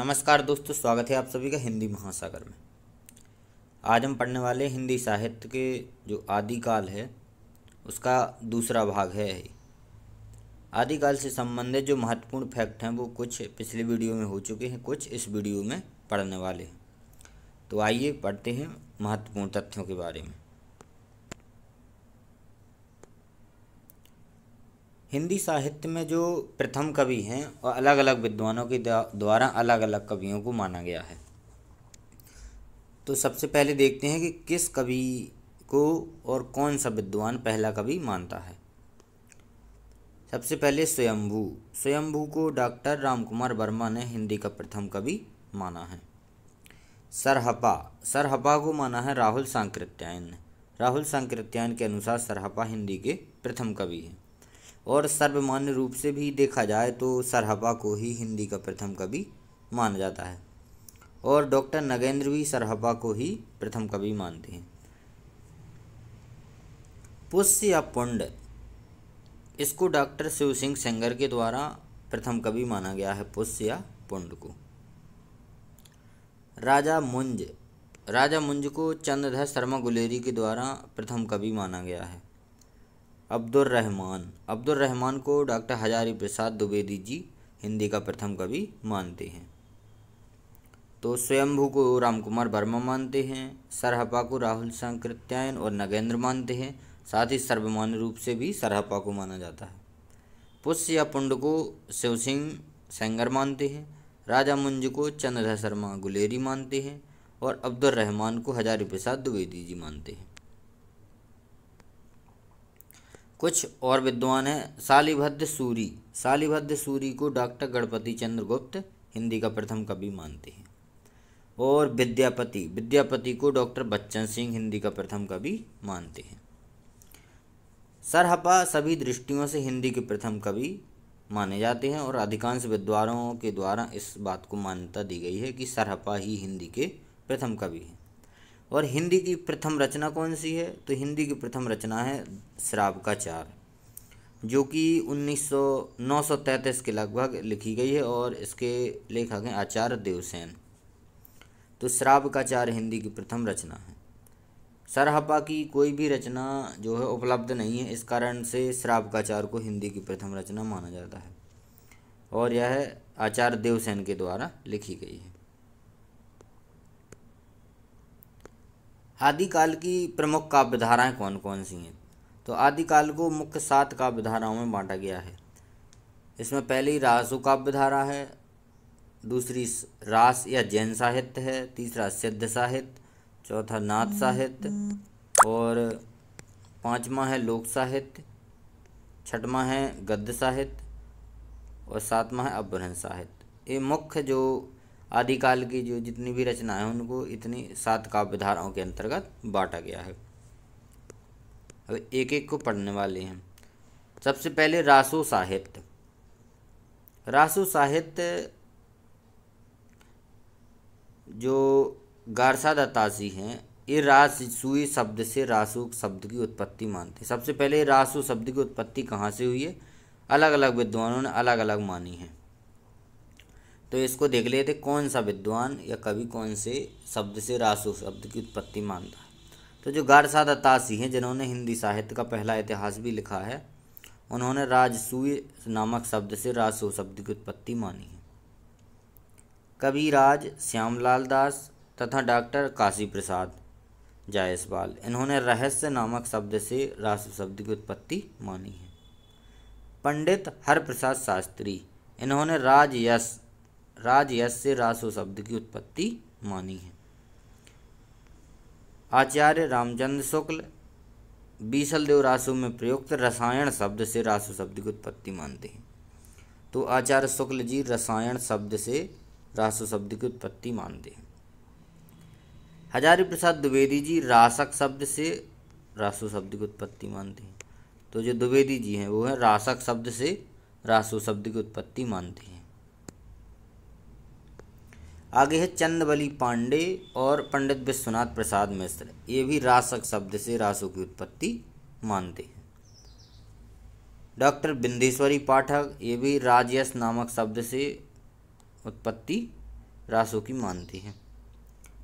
नमस्कार दोस्तों, स्वागत है आप सभी का हिंदी महासागर में। आज हम पढ़ने वाले हिंदी साहित्य के जो आदिकाल है उसका दूसरा भाग है। आदिकाल से संबंधित जो महत्वपूर्ण फैक्ट हैं वो कुछ पिछले वीडियो में हो चुके हैं, कुछ इस वीडियो में पढ़ने वाले हैं। तो आइए पढ़ते हैं महत्वपूर्ण तथ्यों के बारे में। हिंदी साहित्य में जो प्रथम कवि हैं और अलग अलग विद्वानों के द्वारा अलग अलग कवियों को माना गया है। तो सबसे पहले देखते हैं कि किस कवि को और कौन सा विद्वान पहला कवि मानता है। सबसे पहले स्वयंभू को डॉक्टर रामकुमार वर्मा ने हिंदी का प्रथम कवि माना है। सरहपा को माना है राहुल सांकृत्यायन ने। राहुल सांकृत्यायन के अनुसार सरहपा हिंदी के प्रथम कवि हैं और सर्वमान्य रूप से भी देखा जाए तो सरहपा को ही हिंदी का प्रथम कवि माना जाता है और डॉक्टर नगेंद्र भी सरहपा को ही प्रथम कवि मानते हैं। पुष्य या पुंड, इसको डॉक्टर शिव सिंह सेंगर के द्वारा प्रथम कवि माना गया है, पुष्य या पुंड को। राजा मुंज को चंद्रधर शर्मा गुलेरी के द्वारा प्रथम कवि माना गया है। अब्दुल रहमान को डॉक्टर हजारी प्रसाद द्विवेदी जी हिंदी का प्रथम कवि मानते हैं। तो स्वयंभू को रामकुमार वर्मा मानते हैं, सरहपा को राहुल सांकृत्यायन और नगेंद्र मानते हैं, साथ ही सर्वमान्य रूप से भी सरहपा को माना जाता है। पुष्य या पुंड को शिव सिंह सेंगर मानते हैं, राजा मुंज को चंद्रधर शर्मा गुलेरी मानते हैं और अब्दुल रहमान को हजारी प्रसाद द्विवेदी जी मानते हैं। कुछ और विद्वान हैं। शालिभद्र सूरी को डॉक्टर गणपति चंद्र गुप्त हिंदी का प्रथम कवि मानते हैं और विद्यापति को डॉक्टर बच्चन सिंह हिंदी का प्रथम कवि मानते हैं। सरहपा सभी दृष्टियों से हिंदी के प्रथम कवि माने जाते हैं और अधिकांश विद्वानों के द्वारा इस बात को मान्यता दी गई है कि सरहपा ही हिंदी के प्रथम कवि हैं। और हिंदी की प्रथम रचना कौन सी है? तो हिंदी की प्रथम रचना है श्राप का चार, जो कि 933 के लगभग लिखी गई है और इसके लेखक हैं आचार्य देवसेन। तो श्राप का चार हिंदी की प्रथम रचना है। सरहपा की कोई भी रचना जो है उपलब्ध नहीं है, इस कारण से श्राप का चार को हिंदी की प्रथम रचना माना जाता है और यह आचार्य देवसेन के द्वारा लिखी गई है। आदिकाल की प्रमुख काव्य धाराएँ कौन कौन सी हैं? तो आदिकाल को मुख्य 7 काव्य धाराओं में बांटा गया है। इसमें पहली रासु काव्य धारा है, दूसरी रास या जैन साहित्य है, तीसरा सिद्ध साहित्य, चौथा नाथ साहित्य और पांचवा है लोक साहित्य, छठवां है गद्य साहित्य और सातवां है अपभ्रंश साहित्य। ये मुख्य जो आदिकाल की जो जितनी भी रचनाएं हैं उनको इतनी 7 काव्य धाराओं के अंतर्गत बांटा गया है। अब एक एक को पढ़ने वाले हैं। सबसे पहले रासो साहित्य जो गारसा दत्तासी हैं, ये रासुई शब्द से रासु शब्द की उत्पत्ति मानते हैं। सबसे पहले रासु शब्द की उत्पत्ति कहाँ से हुई है? अलग अलग विद्वानों ने अलग अलग मानी है। तो इसको देख लेते, कौन सा विद्वान या कवि कौन से शब्द से रासु शब्द की उत्पत्ति मानता है। तो जो गारसा दत्तासी हैं, जिन्होंने हिंदी साहित्य का पहला इतिहास भी लिखा है, उन्होंने राजसूय नामक शब्द से रासु शब्द की उत्पत्ति मानी है। कविराज श्यामलाल दास तथा डॉक्टर काशी प्रसाद जायसवाल, इन्होंने रहस्य नामक शब्द से रासु शब्द की उत्पत्ति मानी है। पंडित हरप्रसाद शास्त्री, इन्होंने राजयश से रासु शब्द की उत्पत्ति मानी है। आचार्य रामचंद्र शुक्ल बीसलदेव रासु में प्रयुक्त रसायन शब्द से रासु शब्द की उत्पत्ति मानते हैं। तो आचार्य शुक्ल जी रसायन शब्द से रासु शब्द की उत्पत्ति मानते हैं। हजारी प्रसाद द्विवेदी जी रासक शब्द से रासु शब्द की उत्पत्ति मानते हैं। तो जो द्विवेदी जी हैं वो है रासक शब्द से रासु शब्द की उत्पत्ति मानते हैं। आगे है चंदबली पांडे और पंडित विश्वनाथ प्रसाद मिश्र, ये भी रासक शब्द से रासु की उत्पत्ति मानते हैं। डॉक्टर बिंदेश्वरी पाठक, ये भी राजयश नामक शब्द से उत्पत्ति रासो की मानते हैं।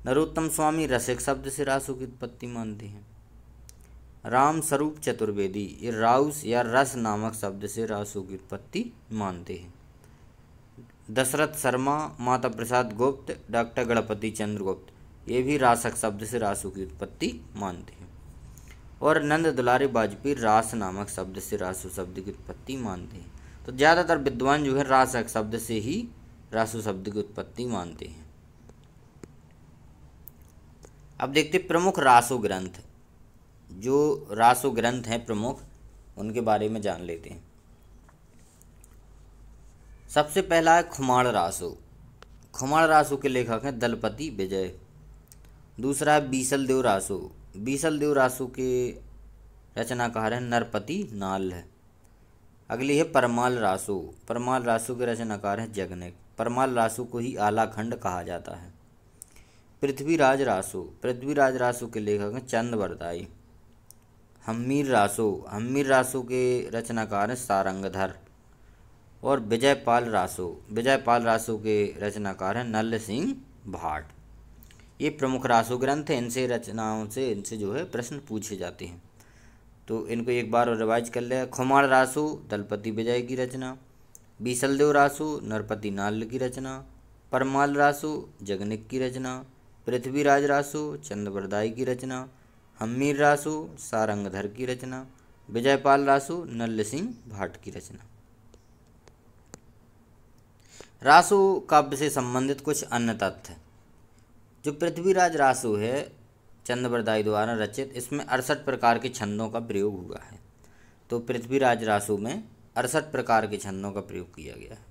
नरोत्तम स्वामी रसिक शब्द से रासो की उत्पत्ति मानते हैं। राम स्वरूप चतुर्वेदी ये राउस या रस नामक शब्द से रासो की उत्पत्ति मानते हैं। दशरथ शर्मा, माता प्रसाद गुप्त, डॉक्टर गणपति चंद्र गुप्त ये भी रासक शब्द से रासो की उत्पत्ति मानते हैं। और नंद दुलारी वाजपेयी रास नामक शब्द से रासो शब्द की उत्पत्ति मानते हैं। तो ज़्यादातर विद्वान जो है रासक शब्द से ही रासो शब्द की उत्पत्ति मानते हैं। अब देखते प्रमुख रासो ग्रंथ, जो रासो ग्रंथ हैं प्रमुख उनके बारे में जान लेते हैं। सबसे पहला है खुमाण रासो। खुमाण रासो के लेखक हैं दलपति विजय। दूसरा है बीसल देव रासो। बीसल देव रासो के रचनाकार हैं नरपति नाल है। अगली है परमाल रासो। परमाल रासो के रचनाकार हैं जगनिक। परमाल रासो को ही आलाखंड कहा जाता है। पृथ्वीराज रासो। पृथ्वीराज रासो के लेखक हैं चंदवरदाई। हम्मीर रासो। हम्मीर रासो के रचनाकार हैं सारंगधर। और विजयपाल रासो। विजयपाल रासो के रचनाकार हैं नल्ल सिंह भाट। ये प्रमुख रासो ग्रंथ हैं। इनसे रचनाओं से इनसे जो है प्रश्न पूछे जाते हैं, तो इनको एक बार रिवाइज कर ले। खुमाण रासो दलपति विजय की रचना। बीसलदेव रासो नरपति नाल की रचना। परमाल रासो जगनिक की रचना। पृथ्वीराज रासो चंदवरदाई की रचना। हम्मीर रासो सारंगधर की रचना। विजयपाल रासो नल्ल सिंह भाट की रचना। रासो काव्य से संबंधित कुछ अन्य तथ्य। जो पृथ्वीराज रासो है चंदवरदाई द्वारा रचित, इसमें 68 प्रकार के छंदों का प्रयोग हुआ है। तो पृथ्वीराज रासो में 68 प्रकार के छंदों का प्रयोग किया गया है।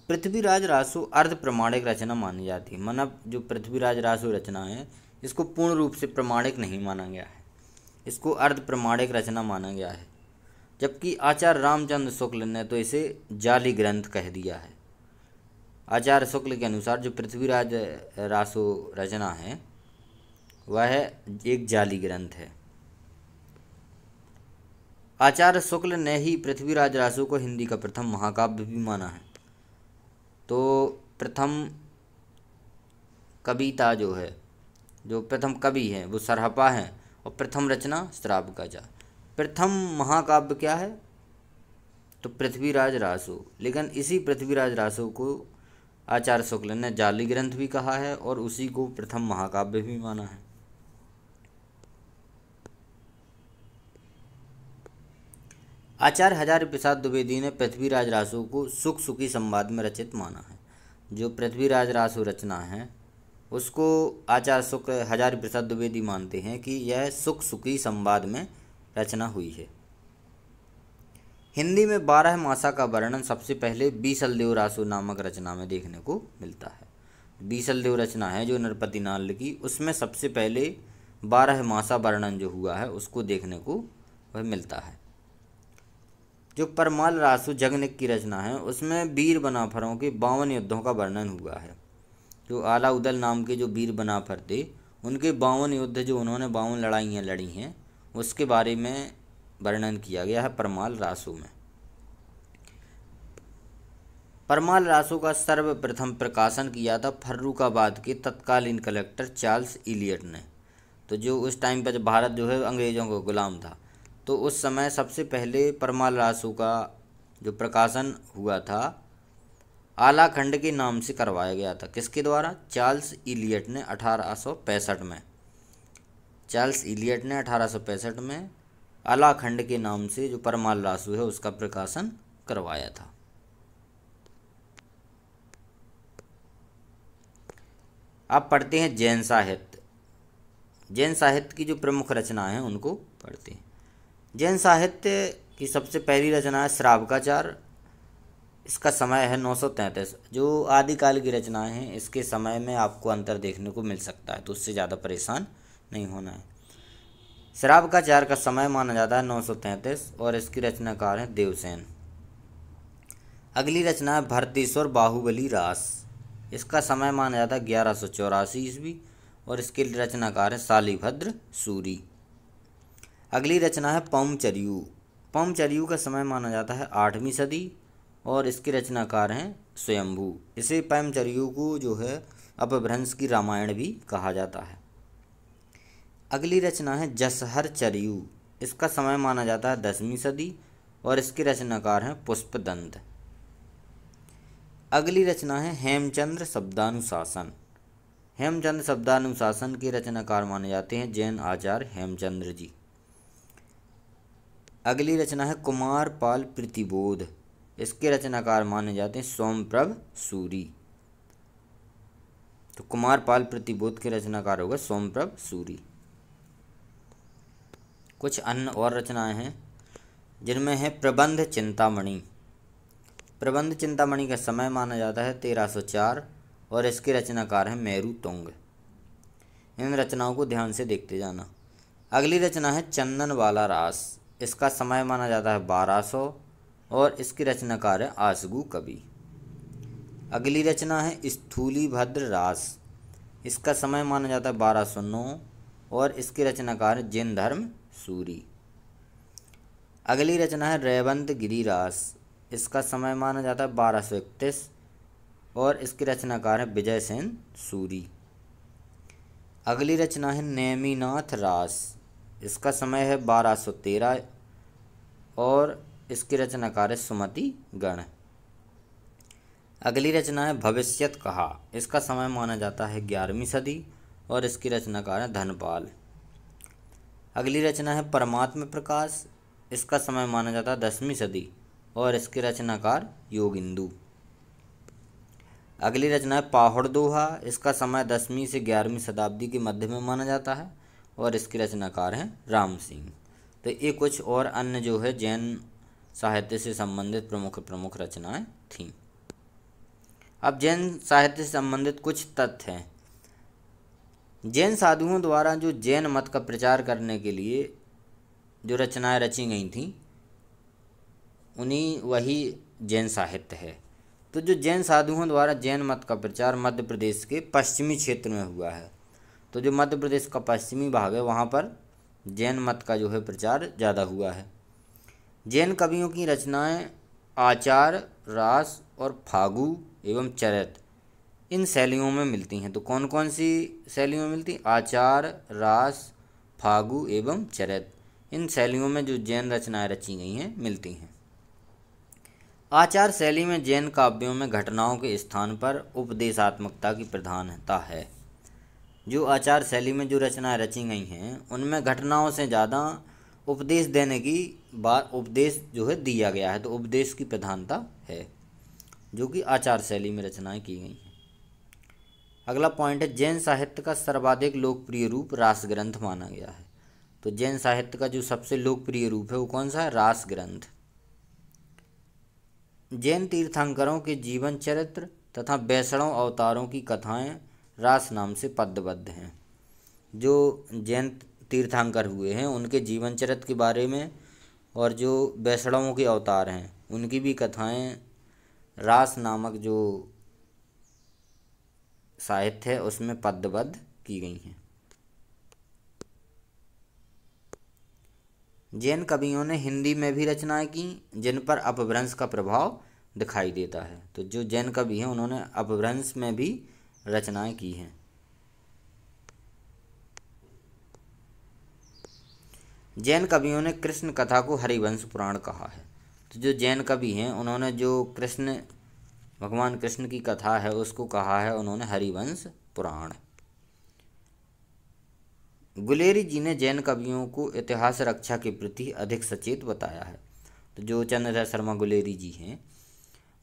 पृथ्वीराज रासो अर्ध प्रमाणिक रचना मानी जाती है। मतलब जो पृथ्वीराज रासो रचना है इसको पूर्ण रूप से प्रमाणिक नहीं माना गया है, इसको अर्ध प्रमाणिक रचना माना गया है। जबकि आचार्य रामचंद्र शुक्ल ने तो इसे जाली ग्रंथ कह दिया है। आचार्य शुक्ल के अनुसार जो पृथ्वीराज रासो रचना है वह एक जाली ग्रंथ है। आचार्य शुक्ल ने ही पृथ्वीराज रासो को हिंदी का प्रथम महाकाव्य भी माना है। तो प्रथम कविता जो है, जो प्रथम कवि हैं वो सरहपा हैं और प्रथम रचना श्रावकाचार। प्रथम महाकाव्य क्या है? तो पृथ्वीराज रासो। लेकिन इसी पृथ्वीराज रासो को आचार्य शुक्ल ने जाली ग्रंथ भी कहा है और उसी को प्रथम महाकाव्य भी माना है। आचार्य हजारी प्रसाद द्विवेदी ने पृथ्वीराज रासो को सुख सुखी संवाद में रचित माना है। जो पृथ्वीराज रासो रचना है उसको आचार्य शुक्ल हजारी प्रसाद द्विवेदी मानते हैं कि यह सुख सुखी संवाद में रचना हुई है। हिंदी में 12 मासा का वर्णन सबसे पहले बीसल देव रासो नामक रचना में देखने को मिलता है। बीसल देव रचना है जो नरपति नाल की, उसमें सबसे पहले 12 मासा वर्णन जो हुआ है उसको देखने को वह मिलता है। जो परमाल रासो जगनिक की रचना है उसमें वीर बनाफरों के 52 युद्धों का वर्णन हुआ है। जो आलाउदल नाम के जो वीर बनाफर थे उनके 52 युद्ध जो उन्होंने 52 लड़ाइयाँ लड़ी हैं उसके बारे में वर्णन किया गया है परमाल रासो में। परमाल रासो का सर्वप्रथम प्रकाशन किया था फर्रुखाबाद के तत्कालीन कलेक्टर चार्ल्स इलियट ने। तो जो उस टाइम पर जब भारत जो है अंग्रेज़ों को गुलाम था, तो उस समय सबसे पहले परमाल रासो का जो प्रकाशन हुआ था आलाखंड के नाम से करवाया गया था। किसके द्वारा? चार्ल्स इलियट ने 1865 में। चार्ल्स इलियट ने 1865 में आलाखंड के नाम से जो परमाल रासो है उसका प्रकाशन करवाया था। अब पढ़ते हैं जैन साहित्य। जैन साहित्य की जो प्रमुख रचना है उनको पढ़ते हैं। जैन साहित्य की सबसे पहली रचना है श्रावकाचार। इसका समय है 933। जो आदिकाल की रचनाएं हैं इसके समय में आपको अंतर देखने को मिल सकता है, तो उससे ज़्यादा परेशान नहीं होना है। श्रावकाचार का समय माना जाता है 933 और इसकी रचनाकार हैं देवसेन। अगली रचना है भरतेश्वर बाहुबली रास। इसका समय माना जाता है 1184 ईस्वी और इसके रचनाकार हैं शालिभद्र सूरी। अगली रचना है पौमचर्यू। पौमचर्यू का समय माना जाता है 8वीं सदी और इसके रचनाकार हैं स्वयंभू। इसे पैमचर्यू को जो है अपभ्रंश की रामायण भी कहा जाता है। अगली रचना है जसहर चर्यू। इसका समय माना जाता है 10वीं सदी और इसके रचनाकार हैं पुष्पदंत। अगली रचना है हेमचंद्र शब्दानुशासन। हेमचंद्र शब्दानुशासन के रचनाकार माने जाते हैं जैन आचार्य हेमचंद्र जी। अगली रचना है कुमारपाल प्रतिबोध। इसके रचनाकार माने जाते हैं सोमप्रभ सूरी। तो कुमारपाल प्रतिबोध के रचनाकार होगा सोमप्रभ सूरी। कुछ अन्य और रचनाएं हैं जिनमें है प्रबंध चिंतामणि। प्रबंध चिंतामणि का समय माना जाता है 1304 और इसके रचनाकार हैं मेरू तुंग। इन रचनाओं को ध्यान से देखते जाना। अगली रचना है चंदन वाला रास। इसका समय माना जाता है 1200 और इसके रचनाकार है आसगु कवि। अगली रचना है स्थूलीभद्र रास। इसका समय माना जाता है 1209 और इसके रचनाकार है जैन धर्म सूरी। अगली रचना है रेवंत गिरी रास। इसका समय माना जाता है 1231 और इसके रचनाकार है विजय सेन सूरी। अगली रचना है नेमिनाथ रास। इसका समय है 1213 और इसके रचनाकार है सुमति गण। अगली रचना है भविष्यत कहा। इसका समय माना जाता है 11वीं सदी और इसके रचनाकार है धनपाल। अगली रचना है परमात्म प्रकाश। इसका समय माना जाता है 10वीं सदी और इसके रचनाकार योगिंदु। अगली रचना है पाहुड़ दोहा। इसका समय 10वीं से 11वीं शताब्दी के मध्य में माना जाता है और इसके रचनाकार हैं राम सिंह। तो ये कुछ और अन्य जो है जैन साहित्य से संबंधित प्रमुख रचनाएं थीं। अब जैन साहित्य से संबंधित कुछ तथ्य हैं। जैन साधुओं द्वारा जो जैन मत का प्रचार करने के लिए जो रचनाएं रची गई थीं वही जैन साहित्य है। तो जो जैन साधुओं द्वारा जैन मत का प्रचार मध्य प्रदेश के पश्चिमी क्षेत्र में हुआ है। तो जो मध्य प्रदेश का पश्चिमी भाग है वहाँ पर जैन मत का जो है प्रचार ज़्यादा हुआ है। जैन कवियों की रचनाएं आचार, रास और फागु एवं चरित इन शैलियों में मिलती हैं। तो कौन कौन सी शैलियों में मिलती? आचार, रास, फागु एवं चरित इन शैलियों में जो जैन रचनाएं रची गई हैं मिलती हैं। आचार शैली में जैन काव्यों में घटनाओं के स्थान पर उपदेशात्मकता की प्रधानता है। जो आचार शैली में जो रचनाएं रची गई हैं उनमें घटनाओं से ज़्यादा उपदेश देने की बात उपदेश जो है दिया गया है। तो उपदेश की प्रधानता है जो कि आचार शैली में रचनाएं की गई हैं। अगला पॉइंट है जैन साहित्य का सर्वाधिक लोकप्रिय रूप रास ग्रंथ माना गया है। तो जैन साहित्य का जो सबसे लोकप्रिय रूप है वो कौन सा है? रास ग्रंथ। जैन तीर्थंकरों के जीवन चरित्र तथा वैष्णव अवतारों की कथाएं रास नाम से पद्यबद्ध हैं। जो जैन तीर्थंकर हुए हैं उनके जीवन चरित्र के बारे में और जो वैष्णवों के अवतार हैं उनकी भी कथाएं रास नामक जो साहित्य है उसमें पद्यबद्ध की गई हैं। जैन कवियों ने हिंदी में भी रचनाएं की जिन पर अपभ्रंश का प्रभाव दिखाई देता है। तो जो जैन कवि हैं उन्होंने अपभ्रंश में भी रचनाएं की हैं। जैन कवियों ने कृष्ण कथा को हरिवंश पुराण कहा है। तो जो जैन कवि हैं उन्होंने जो भगवान कृष्ण की कथा है उसको कहा है उन्होंने हरिवंश पुराण। गुलेरी जी ने जैन कवियों को इतिहास रक्षा के प्रति अधिक सचेत बताया है। तो जो चंद्रशेखर शर्मा गुलेरी जी हैं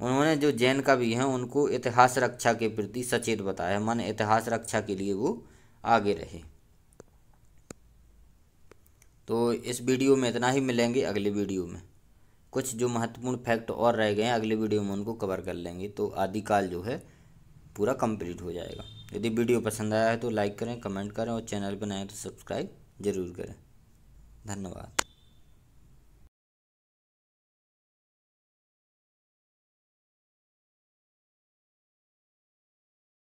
उन्होंने जो जैन कवि हैं उनको इतिहास रक्षा के प्रति सचेत बताया है, माने इतिहास रक्षा के लिए वो आगे रहे। तो इस वीडियो में इतना ही, मिलेंगे अगले वीडियो में। कुछ जो महत्वपूर्ण फैक्ट और रह गए हैं अगले वीडियो में उनको कवर कर लेंगे तो आदिकाल जो है पूरा कंप्लीट हो जाएगा। यदि वीडियो पसंद आया है तो लाइक करें, कमेंट करें और चैनल पर नए हैं तो सब्सक्राइब जरूर करें। धन्यवाद।